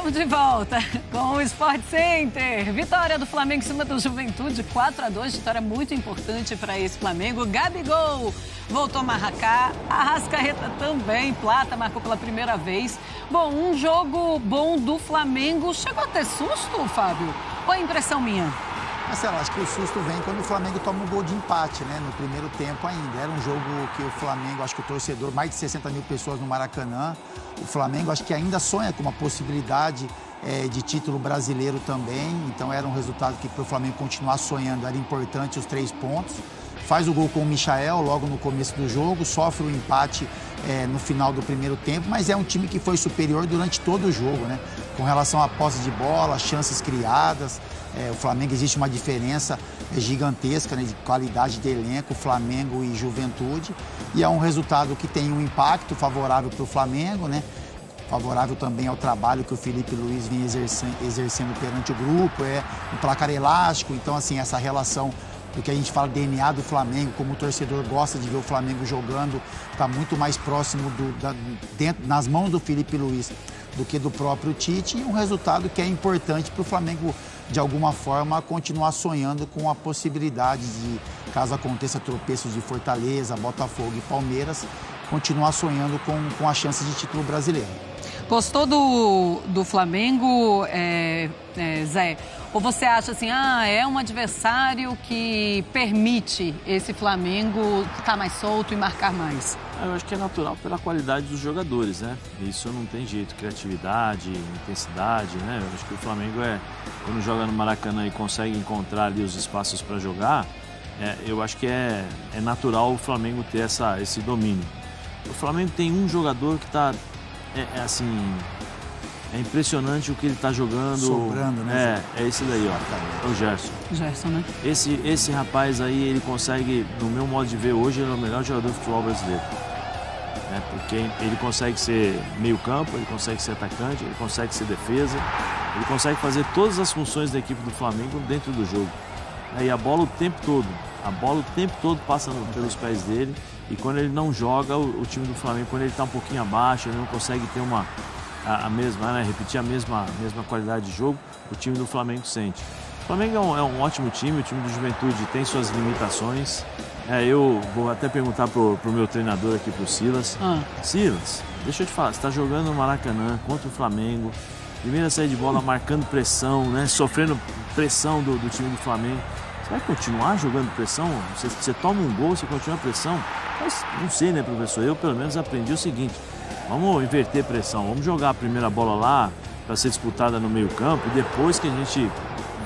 Estamos de volta com o Sport Center. Vitória do Flamengo em cima do Juventude, 4-2. Vitória muito importante para esse Flamengo. Gabigol voltou a marcar. Arrascaeta também. Plata marcou pela primeira vez. Bom, um jogo bom do Flamengo. Chegou a ter susto, Fábio? Ou é impressão minha? Marcelo, acho que o susto vem quando o Flamengo toma um gol de empate, né? No primeiro tempo ainda. Era um jogo que o Flamengo, acho que o torcedor, mais de 60 mil pessoas no Maracanã. O Flamengo, acho que ainda sonha com uma possibilidade de título brasileiro também. Então era um resultado que para o Flamengo continuar sonhando era importante os 3 pontos. Faz o gol com o Michael logo no começo do jogo, sofre o empate no final do primeiro tempo, mas é um time que foi superior durante todo o jogo, né? Com relação à posse de bola, chances criadas. O Flamengo, existe uma diferença gigantesca, né, de qualidade de elenco, Flamengo e Juventude. E é um resultado que tem um impacto favorável para o Flamengo, né? Favorável também ao trabalho que o Felipe Luiz vem exercendo perante o grupo. É um placar elástico, então assim, essa relação do que a gente fala DNA do Flamengo, como o torcedor gosta de ver o Flamengo jogando, está muito mais próximo nas mãos do Felipe Luiz do que do próprio Tite, e um resultado que é importante para o Flamengo, de alguma forma, continuar sonhando com a possibilidade de, caso aconteça tropeços de Fortaleza, Botafogo e Palmeiras, continuar sonhando com a chance de título brasileiro. Gostou do Flamengo, Zé? Ou você acha assim, é um adversário que permite esse Flamengo estar mais solto e marcar mais? Eu acho que é natural pela qualidade dos jogadores, né? Isso não tem jeito, criatividade, intensidade, né? Eu acho que o Flamengo quando joga no Maracanã e consegue encontrar ali os espaços para jogar, eu acho que é natural o Flamengo ter esse domínio. O Flamengo tem um jogador que está, é impressionante o que ele está jogando. Sobrando, né? É esse daí, ó. É o Gerson. Gerson, né? Esse rapaz aí, ele consegue, no meu modo de ver hoje, ele é o melhor jogador de futebol brasileiro. Porque ele consegue ser meio campo, ele consegue ser atacante, ele consegue ser defesa, ele consegue fazer todas as funções da equipe do Flamengo dentro do jogo. E a bola o tempo todo passa pelos pés dele, e quando ele não joga, o time do Flamengo, quando ele está um pouquinho abaixo, ele não consegue ter repetir a mesma qualidade de jogo, o time do Flamengo sente. O Flamengo é um ótimo time, o time do Juventude tem suas limitações. Eu vou até perguntar pro meu treinador aqui, pro Silas. Silas, deixa eu te falar, você está jogando no Maracanã contra o Flamengo, primeira saída de bola marcando pressão, né? Sofrendo pressão do time do Flamengo. Você vai continuar jogando pressão? Você toma um gol, você continua a pressão? Mas não sei, né, professor? Eu pelo menos aprendi o seguinte: vamos inverter pressão, vamos jogar a primeira bola lá para ser disputada no meio campo, e depois que a gente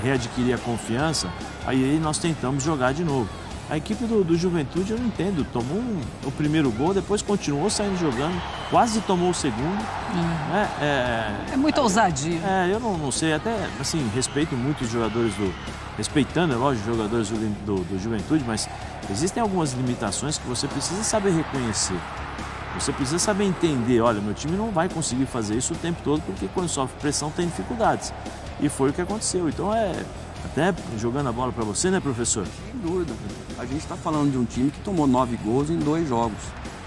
readquirir a confiança, aí nós tentamos jogar de novo. A equipe do Juventude, eu não entendo, tomou o primeiro gol, depois continuou saindo jogando, quase tomou o segundo. É muita ousadia. Eu não sei, até assim, respeito muito os jogadores respeitando, é lógico, os jogadores do Juventude, mas existem algumas limitações que você precisa saber reconhecer. Você precisa saber entender, olha, meu time não vai conseguir fazer isso o tempo todo, porque quando sofre pressão tem dificuldades. E foi o que aconteceu. Então até jogando a bola para você, né, professor? Sem dúvida. A gente está falando de um time que tomou 9 gols em 2 jogos.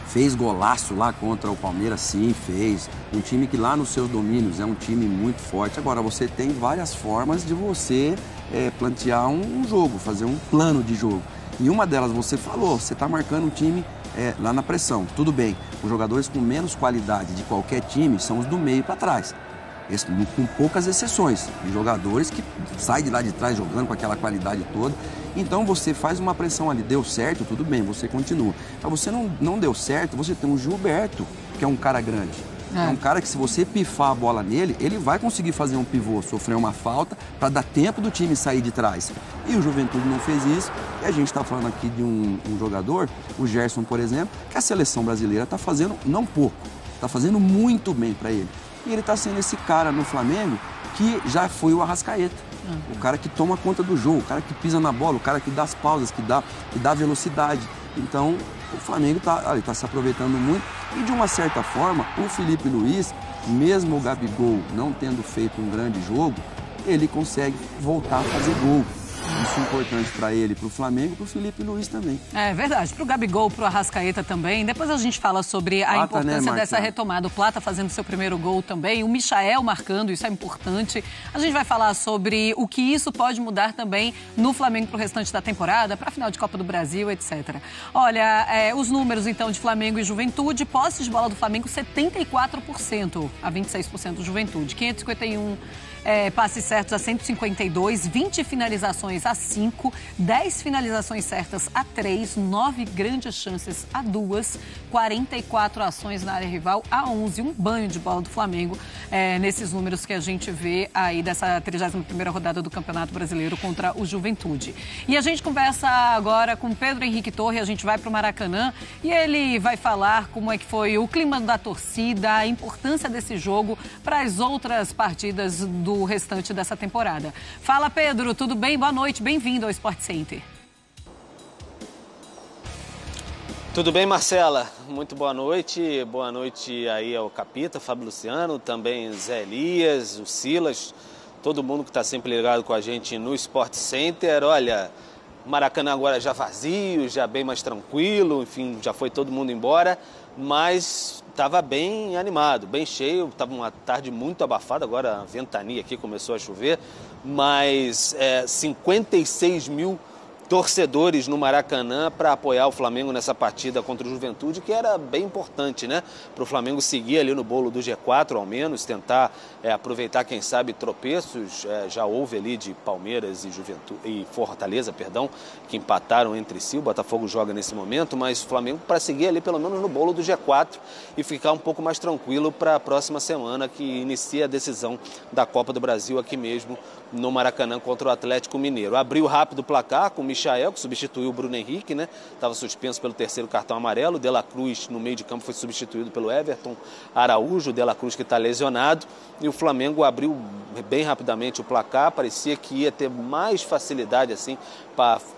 Fez golaço lá contra o Palmeiras, sim, fez. Um time que lá nos seus domínios é um time muito forte. Agora, você tem várias formas de você plantear um jogo, fazer um plano de jogo. E uma delas, você falou, você está marcando um time lá na pressão. Tudo bem, os jogadores com menos qualidade de qualquer time são os do meio para trás. Com poucas exceções, de jogadores que saem de lá de trás jogando com aquela qualidade toda. Então você faz uma pressão ali, deu certo, tudo bem, você continua. Mas você não deu certo, você tem o Gilberto, que é um cara grande. É um cara que, se você pifar a bola nele, ele vai conseguir fazer um pivô, sofrer uma falta para dar tempo do time sair de trás. E o Juventude não fez isso. E a gente está falando aqui de um jogador, o Gerson, por exemplo, que a seleção brasileira está fazendo, não pouco, está fazendo muito bem para ele. E ele está sendo esse cara no Flamengo que já foi o Arrascaeta. O cara que toma conta do jogo, o cara que pisa na bola, o cara que dá as pausas, que dá velocidade. Então, o Flamengo está se aproveitando muito. E, de uma certa forma, o Felipe Luiz, mesmo o Gabigol não tendo feito um grande jogo, ele consegue voltar a fazer gol. Isso é importante para ele, para o Flamengo e para o Felipe Luiz também. É verdade, para o Gabigol, para o Arrascaeta também. Depois a gente fala sobre a importância dessa retomada. O Plata fazendo seu primeiro gol também, o Michael marcando, isso é importante. A gente vai falar sobre o que isso pode mudar também no Flamengo para o restante da temporada, para a final de Copa do Brasil, etc. Olha, os números então de Flamengo e Juventude, posse de bola do Flamengo 74% a 26% do Juventude, 551 passes certos a 152, 20 finalizações a 5, 10 finalizações certas a 3, 9 grandes chances a 2, 44 ações na área rival a 11. Um banho de bola do Flamengo nesses números que a gente vê aí dessa 31ª rodada do Campeonato Brasileiro contra o Juventude. E a gente conversa agora com Pedro Henrique Torre, a gente vai para o Maracanã e ele vai falar como é que foi o clima da torcida, a importância desse jogo para as outras partidas do restante dessa temporada. Fala, Pedro, tudo bem? Boa noite, bem-vindo ao Sport Center. Tudo bem, Marcela? Muito boa noite aí ao Capita, Fábio Luciano, também Zé Elias, o Silas, todo mundo que está sempre ligado com a gente no Sport Center. Olha, Maracanã agora já vazio, já bem mais tranquilo, enfim, já foi todo mundo embora, mas estava bem animado, bem cheio, estava uma tarde muito abafada, agora a ventania aqui começou a chover, mas 56 mil torcedores no Maracanã para apoiar o Flamengo nessa partida contra o Juventude, que era bem importante, né? Para o Flamengo seguir ali no bolo do G4, ao menos, tentar aproveitar, quem sabe, tropeços. Já houve ali de Palmeiras e Fortaleza, que empataram entre si. O Botafogo joga nesse momento, mas o Flamengo para seguir ali pelo menos no bolo do G4 e ficar um pouco mais tranquilo para a próxima semana, que inicia a decisão da Copa do Brasil aqui mesmo no Maracanã contra o Atlético Mineiro. Abriu rápido o placar com o Michael, que substituiu o Bruno Henrique, né? Estava suspenso pelo 3º cartão amarelo. De La Cruz, no meio de campo, foi substituído pelo Everton Araújo. De La Cruz, que está lesionado. E o Flamengo abriu bem rapidamente o placar. Parecia que ia ter mais facilidade assim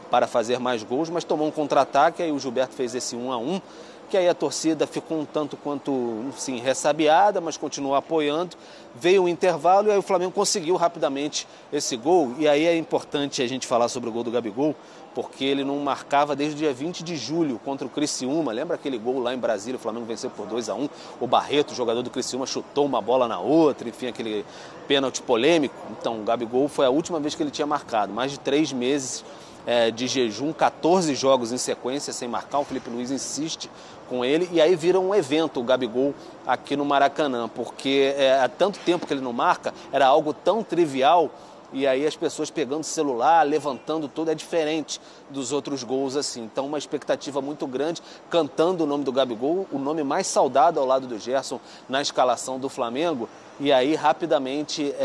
para fazer mais gols, mas tomou um contra-ataque. Aí o Gilberto fez esse 1-1. Que aí a torcida ficou um tanto quanto, sim, ressabiada, mas continuou apoiando. Veio um intervalo e aí o Flamengo conseguiu rapidamente esse gol. E aí é importante a gente falar sobre o gol do Gabigol, porque ele não marcava desde o dia 20 de julho contra o Criciúma. Lembra aquele gol lá em Brasília, o Flamengo venceu por 2-1. O Barreto, jogador do Criciúma, chutou uma bola na outra, enfim, aquele pênalti polêmico. Então o Gabigol foi a última vez que ele tinha marcado, mais de 3 meses de jejum, 14 jogos em sequência sem marcar. O Felipe Luiz insiste com ele e aí vira um evento o Gabigol aqui no Maracanã, porque há tanto tempo que ele não marca, era algo tão trivial. E aí as pessoas pegando o celular, levantando tudo, é diferente dos outros gols assim. Então uma expectativa muito grande, cantando o nome do Gabigol, o nome mais saudado ao lado do Gerson na escalação do Flamengo. E aí rapidamente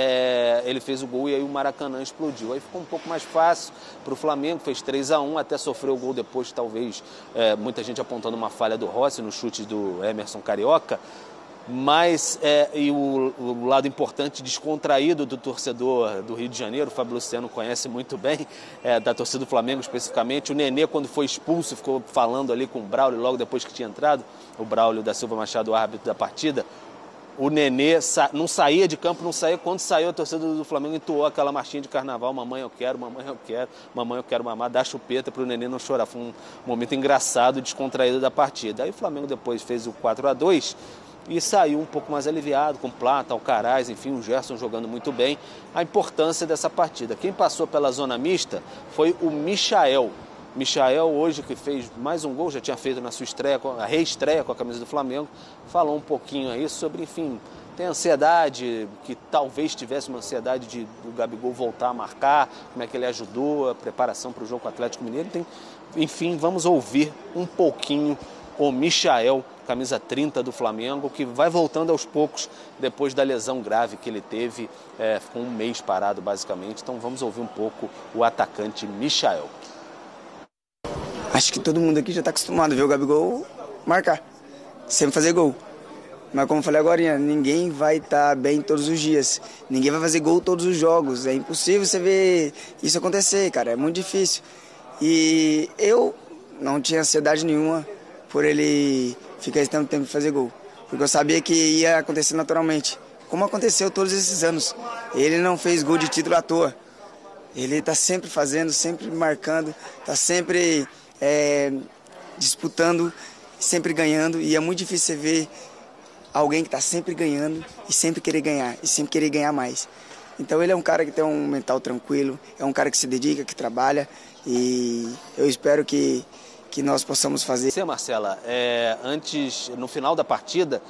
ele fez o gol e aí o Maracanã explodiu. Aí ficou um pouco mais fácil para o Flamengo, fez 3-1, até sofreu o gol depois, talvez muita gente apontando uma falha do Rossi no chute do Emerson Carioca. Mas e o lado importante, descontraído do torcedor do Rio de Janeiro, o Fábio Luciano conhece muito bem, da torcida do Flamengo especificamente. O Nenê, quando foi expulso, ficou falando ali com o Braulio logo depois que tinha entrado, o Braulio da Silva Machado, o árbitro da partida. O Nenê não saía de campo, não saía. Quando saiu, a torcida do Flamengo entoou aquela marchinha de carnaval: mamãe eu quero, mamãe eu quero, mamãe eu quero mamar, dá chupeta para o Nenê não chorar. Foi um momento engraçado, descontraído da partida. Aí o Flamengo depois fez o 4-2 e saiu um pouco mais aliviado, com Plata, Alcaraz, enfim, o Gerson jogando muito bem. A importância dessa partida. Quem passou pela zona mista foi o Michael. Michael, hoje, que fez mais um gol, já tinha feito na sua estreia, a reestreia com a camisa do Flamengo, falou um pouquinho aí sobre, enfim, tem ansiedade, que talvez tivesse uma ansiedade de o Gabigol voltar a marcar, como é que ele ajudou a preparação para o jogo com o Atlético Mineiro. Enfim, vamos ouvir um pouquinho o Michael, camisa 30 do Flamengo, que vai voltando aos poucos depois da lesão grave que ele teve, ficou um mês parado basicamente. Então vamos ouvir um pouco o atacante Michael. Acho que todo mundo aqui já está acostumado a ver o Gabigol marcar, sempre fazer gol. Mas como eu falei agora, ninguém vai estar bem todos os dias. Ninguém vai fazer gol todos os jogos. É impossível você ver isso acontecer, cara. É muito difícil. E eu não tinha ansiedade nenhuma por ele ficar esse tanto tempo de fazer gol. Porque eu sabia que ia acontecer naturalmente. Como aconteceu todos esses anos. Ele não fez gol de título à toa. Ele está sempre fazendo, sempre marcando, está sempre disputando, sempre ganhando. E é muito difícil você ver alguém que está sempre ganhando e sempre querer ganhar, e sempre querer ganhar mais. Então ele é um cara que tem um mental tranquilo, é um cara que se dedica, que trabalha, e eu espero que nós possamos fazer. Você, Marcela, antes, no final da partida,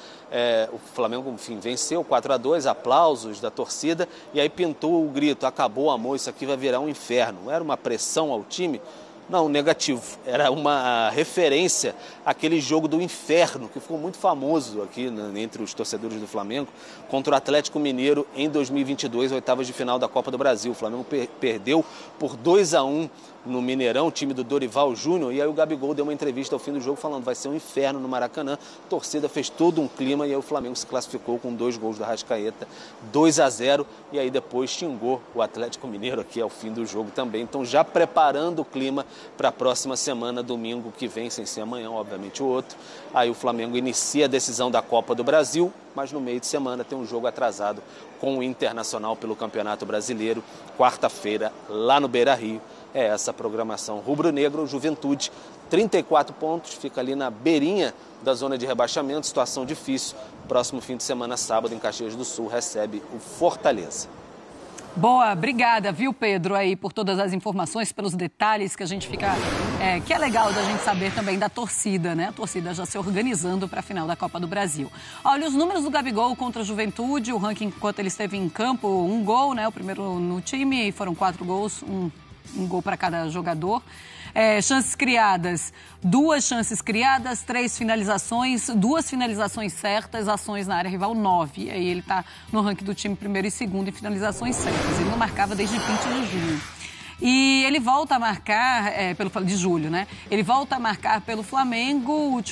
o Flamengo, enfim, venceu 4-2, aplausos da torcida, e aí pintou o grito: acabou, amor, isso aqui vai virar um inferno. Era uma pressão ao time? Não, negativo. Era uma referência àquele jogo do inferno, que ficou muito famoso aqui entre os torcedores do Flamengo, contra o Atlético Mineiro em 2022, oitavas de final da Copa do Brasil. O Flamengo perdeu por 2-1 no Mineirão, o time do Dorival Júnior, e aí o Gabigol deu uma entrevista ao fim do jogo falando: vai ser um inferno no Maracanã. A torcida fez todo um clima e aí o Flamengo se classificou com 2 gols do Arrascaeta, 2-0, e aí depois xingou o Atlético Mineiro aqui ao fim do jogo também. Então já preparando o clima para a próxima semana, domingo que vem, sem ser amanhã, obviamente o outro. Aí o Flamengo inicia a decisão da Copa do Brasil, mas no meio de semana tem um jogo atrasado com o Internacional pelo Campeonato Brasileiro, quarta-feira, lá no Beira-Rio. É essa a programação. Rubro-Negro, Juventude, 34 pontos, fica ali na beirinha da zona de rebaixamento, situação difícil. Próximo fim de semana, sábado, em Caxias do Sul, recebe o Fortaleza. Boa, obrigada, viu, Pedro, aí por todas as informações, pelos detalhes que a gente fica... que é legal da gente saber também da torcida, né? A torcida já se organizando para a final da Copa do Brasil. Olha, os números do Gabigol contra a Juventude, o ranking enquanto ele esteve em campo, 1 gol, né? O primeiro no time, foram 4 gols, um gol para cada jogador. Chances criadas, 2 chances criadas, 3 finalizações, 2 finalizações certas, ações na área rival, 9. Aí ele está no ranking do time primeiro e segundo em finalizações certas. Ele não marcava desde 20 de junho. E ele volta a marcar, de julho, né? Ele volta a marcar pelo Flamengo. O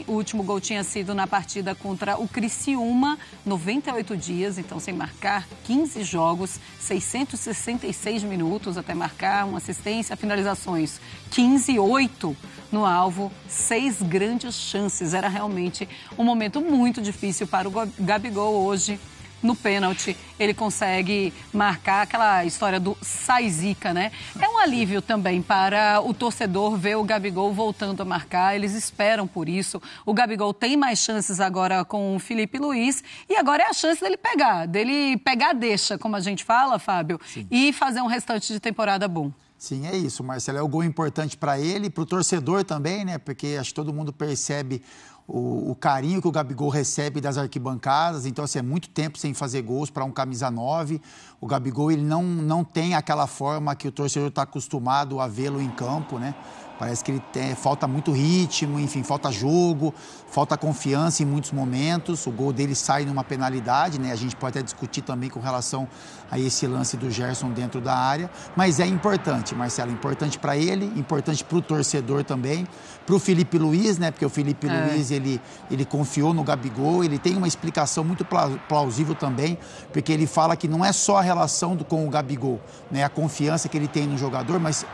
último gol tinha sido na partida contra o Criciúma, 98 dias, então sem marcar, 15 jogos, 666 minutos até marcar, uma assistência, finalizações 15, 8 no alvo, 6 grandes chances. Era realmente um momento muito difícil para o Gabigol hoje. No pênalti, ele consegue marcar aquela história do sai zica, né? É um alívio também para o torcedor ver o Gabigol voltando a marcar. Eles esperam por isso. O Gabigol tem mais chances agora com o Felipe Luiz. E agora é a chance dele pegar deixa, como a gente fala, Fábio, sim, e fazer um restante de temporada bom. Sim, é isso, Marcelo. É um gol importante para ele, para o torcedor também, né? Porque acho que todo mundo percebe o carinho que o Gabigol recebe das arquibancadas. Então, assim, é muito tempo sem fazer gols para um camisa 9. O Gabigol, ele não tem aquela forma que o torcedor está acostumado a vê-lo em campo, né? Parece que falta muito ritmo, enfim, falta jogo, falta confiança em muitos momentos. O gol dele sai numa penalidade, né? A gente pode até discutir também com relação a esse lance do Gerson dentro da área. Mas é importante, Marcelo, importante para ele, importante para o torcedor também, para o Felipe Luiz, né? Porque o Felipe Luiz, ele confiou no Gabigol, ele tem uma explicação muito plausível também, porque ele fala que não é só a relação com o Gabigol, né? A confiança que ele tem no jogador, mas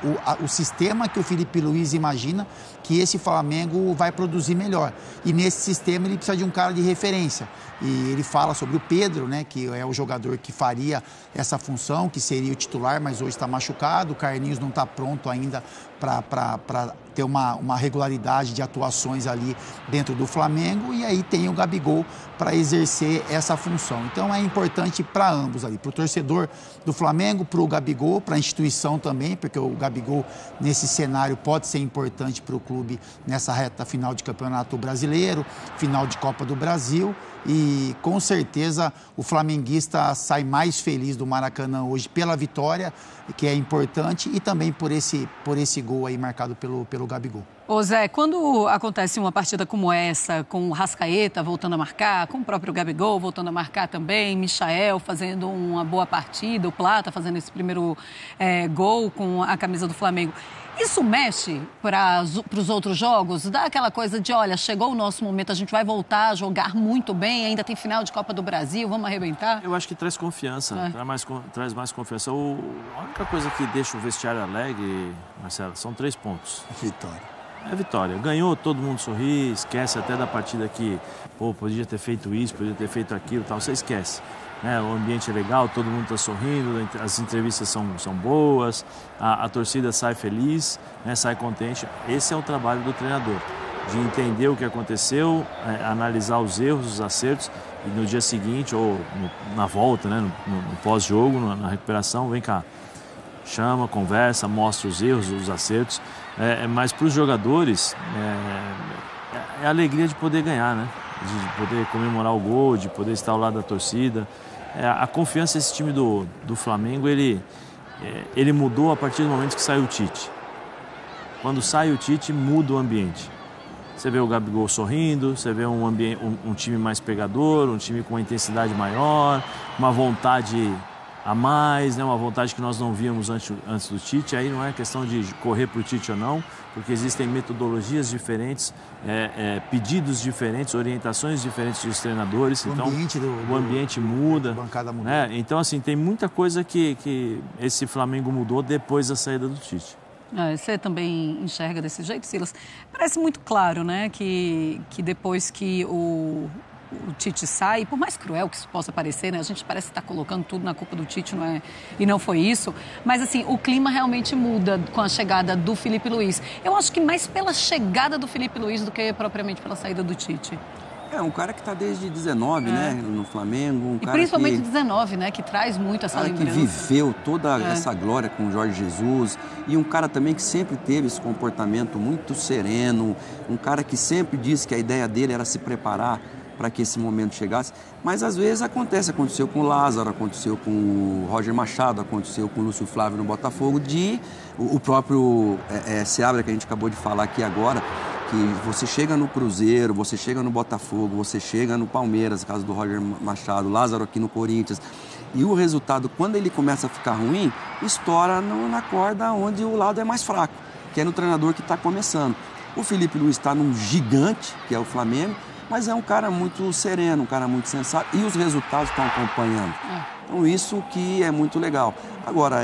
o sistema que o Felipe Luiz imagina que esse Flamengo vai produzir melhor. E nesse sistema ele precisa de um cara de referência. E ele fala sobre o Pedro, né, que é o jogador que faria essa função, que seria o titular, mas hoje está machucado. O Carlinhos não está pronto ainda para ter uma regularidade de atuações ali dentro do Flamengo. E aí tem o Gabigol para exercer essa função. Então é importante para ambos ali, para o torcedor do Flamengo, para o Gabigol, para a instituição também, porque o Gabigol nesse cenário pode ser importante para o clube nessa reta final de Campeonato Brasileiro, final de Copa do Brasil. E com certeza o flamenguista sai mais feliz do Maracanã hoje pela vitória, que é importante, e também por esse gol aí marcado pelo Gabigol. Ô Zé, quando acontece uma partida como essa, com o Arrascaeta voltando a marcar, com o próprio Gabigol voltando a marcar também, Michael fazendo uma boa partida, o Plata fazendo esse primeiro gol com a camisa do Flamengo, isso mexe para os outros jogos? Dá aquela coisa de, olha, chegou o nosso momento, a gente vai voltar a jogar muito bem, ainda tem final de Copa do Brasil, vamos arrebentar? Eu acho que traz confiança, traz mais confiança. A única coisa que deixa o vestiário alegre, Marcelo, são 3 pontos. Vitória. é vitória. Ganhou, todo mundo sorri, esquece até da partida que, pô, podia ter feito isso, podia ter feito aquilo, tal, você esquece. Né? O ambiente é legal, todo mundo está sorrindo, as entrevistas são boas, a torcida sai feliz, né? Sai contente. Esse é o trabalho do treinador, de entender o que aconteceu, analisar os erros, os acertos, e no dia seguinte, ou na volta, né? no pós-jogo, na recuperação, vem cá, chama, conversa, mostra os erros, os acertos. Mas para os jogadores, é a alegria de poder ganhar, né? De poder comemorar o gol, de poder estar ao lado da torcida. A confiança desse time do Flamengo, ele mudou a partir do momento que saiu o Tite. Quando sai o Tite, muda o ambiente. Você vê o Gabigol sorrindo, você vê um time mais pegador, um time com uma intensidade maior, uma vontade a mais, né? Uma vontade que nós não víamos antes do Tite. Aí não é questão de correr para o Tite ou não, porque existem metodologias diferentes, pedidos diferentes, orientações diferentes dos treinadores. Então o ambiente muda. Bancada mudou. Né? Então, assim, tem muita coisa que esse Flamengo mudou depois da saída do Tite. Você também enxerga desse jeito, Silas? Parece muito claro, né, que depois que o Tite sai, por mais cruel que isso possa parecer, né, a gente parece estar colocando tudo na culpa do Tite, não é? E não foi isso. Mas, assim, o clima realmente muda com a chegada do Felipe Luiz. Eu acho que mais pela chegada do Felipe Luiz do que propriamente pela saída do Tite. Um cara que está desde 19, né, no Flamengo. E principalmente 19, né, que traz muito essa lembrança. Que viveu toda essa glória com o Jorge Jesus. E um cara também que sempre teve esse comportamento muito sereno. Um cara que sempre disse que a ideia dele era se preparar para que esse momento chegasse. Mas às vezes aconteceu com o Lázaro, aconteceu com o Roger Machado, aconteceu com o Lúcio Flávio no Botafogo, o próprio Seabra, que a gente acabou de falar aqui agora, que você chega no Cruzeiro, você chega no Botafogo, você chega no Palmeiras, no caso do Roger Machado, Lázaro aqui no Corinthians, e o resultado, quando ele começa a ficar ruim, estoura na corda onde o lado é mais fraco, que é no treinador que está começando. O Felipe Luiz está num gigante, que é o Flamengo, mas é um cara muito sereno, um cara muito sensato, e os resultados estão acompanhando. Então isso que é muito legal. Agora,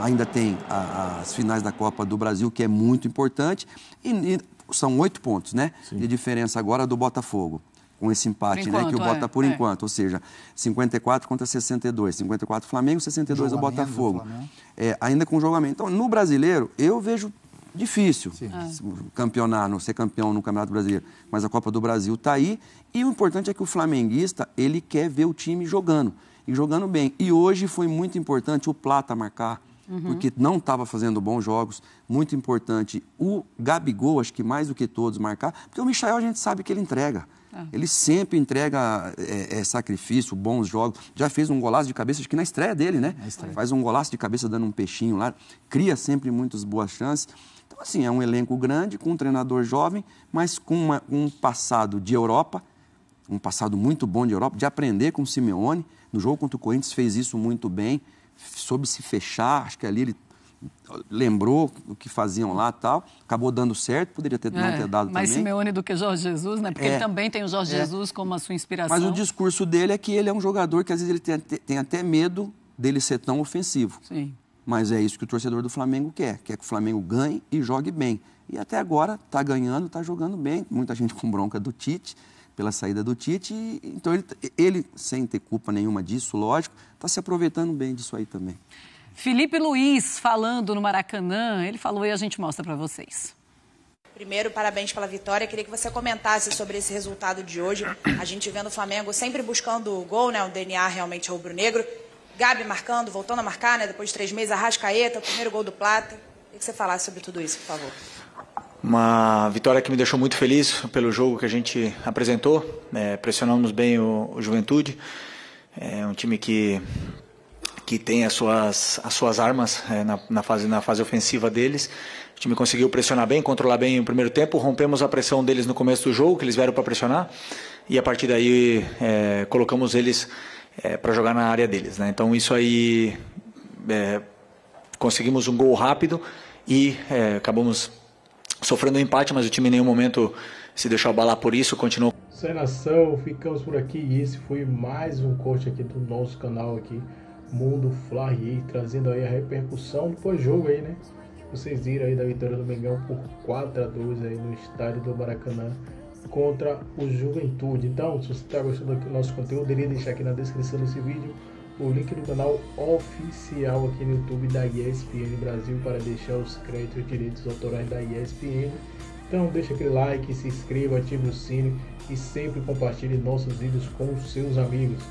ainda tem as finais da Copa do Brasil, que é muito importante, e são 8 pontos, né? Sim. De diferença agora do Botafogo, com esse empate, enquanto, né? Que o Botafogo, por enquanto, ou seja, 54 contra 62, 54 Flamengo, 62 o Botafogo. Ainda com julgamento. Então, no brasileiro, eu vejo difícil ser campeão no Campeonato Brasileiro, mas a Copa do Brasil está aí, e o importante é que o flamenguista, ele quer ver o time jogando, e jogando bem. E hoje foi muito importante o Plata marcar, porque não estava fazendo bons jogos, muito importante o Gabigol, acho que mais do que todos, marcar, porque o Michael a gente sabe que ele entrega. Ele sempre entrega sacrifício, bons jogos. Já fez um golaço de cabeça, acho que na estreia dele, né? Faz um golaço de cabeça dando um peixinho lá, cria sempre muitas boas chances. Então, assim, é um elenco grande, com um treinador jovem, mas com um passado de Europa, um passado muito bom de Europa, de aprender com o Simeone. No jogo contra o Corinthians fez isso muito bem, soube se fechar, acho que ali ele lembrou o que faziam lá e tal, acabou dando certo, poderia não ter dado mais também. Simeone do que Jorge Jesus, né? Porque ele também tem o Jorge Jesus como a sua inspiração. Mas o discurso dele é que ele é um jogador que às vezes ele tem até medo dele ser tão ofensivo. Sim. Mas é isso que o torcedor do Flamengo quer que o Flamengo ganhe e jogue bem. E até agora está ganhando, está jogando bem. Muita gente com bronca do Tite, pela saída do Tite. Então ele, sem ter culpa nenhuma disso, lógico, está se aproveitando bem disso aí também. Felipe Luiz falando no Maracanã, ele falou e a gente mostra para vocês. Primeiro, parabéns pela vitória. Queria que você comentasse sobre esse resultado de hoje. A gente vendo o Flamengo sempre buscando o gol, né? O DNA realmente rubro-negro. Gabi marcando, voltando a marcar, né? Depois de 3 meses, Arrascaeta, o primeiro gol do Plata. Queria que você falasse sobre tudo isso, por favor. Uma vitória que me deixou muito feliz pelo jogo que a gente apresentou. Pressionamos bem o Juventude. É um time que tem as suas armas na fase ofensiva deles. O time conseguiu pressionar bem, controlar bem o primeiro tempo. Rompemos a pressão deles no começo do jogo, que eles vieram para pressionar. E a partir daí colocamos eles para jogar na área deles, né? Então isso aí, conseguimos um gol rápido e acabamos sofrendo um empate, mas o time em nenhum momento se deixou abalar por isso, continuou. Isso aí, nação, ficamos por aqui e esse foi mais um corte aqui do nosso canal aqui, Mundo Fla, trazendo aí a repercussão do pós-jogo aí, né? vocês viram aí da vitória do Mengão por 4-2 aí no estádio do Maracanã contra o Juventude. Então, se você está gostando do nosso conteúdo, eu iria deixar aqui na descrição desse vídeo o link do canal oficial aqui no YouTube da ESPN Brasil para deixar os créditos e direitos autorais da ESPN. Então deixa aquele like, se inscreva, ative o sino e sempre compartilhe nossos vídeos com os seus amigos.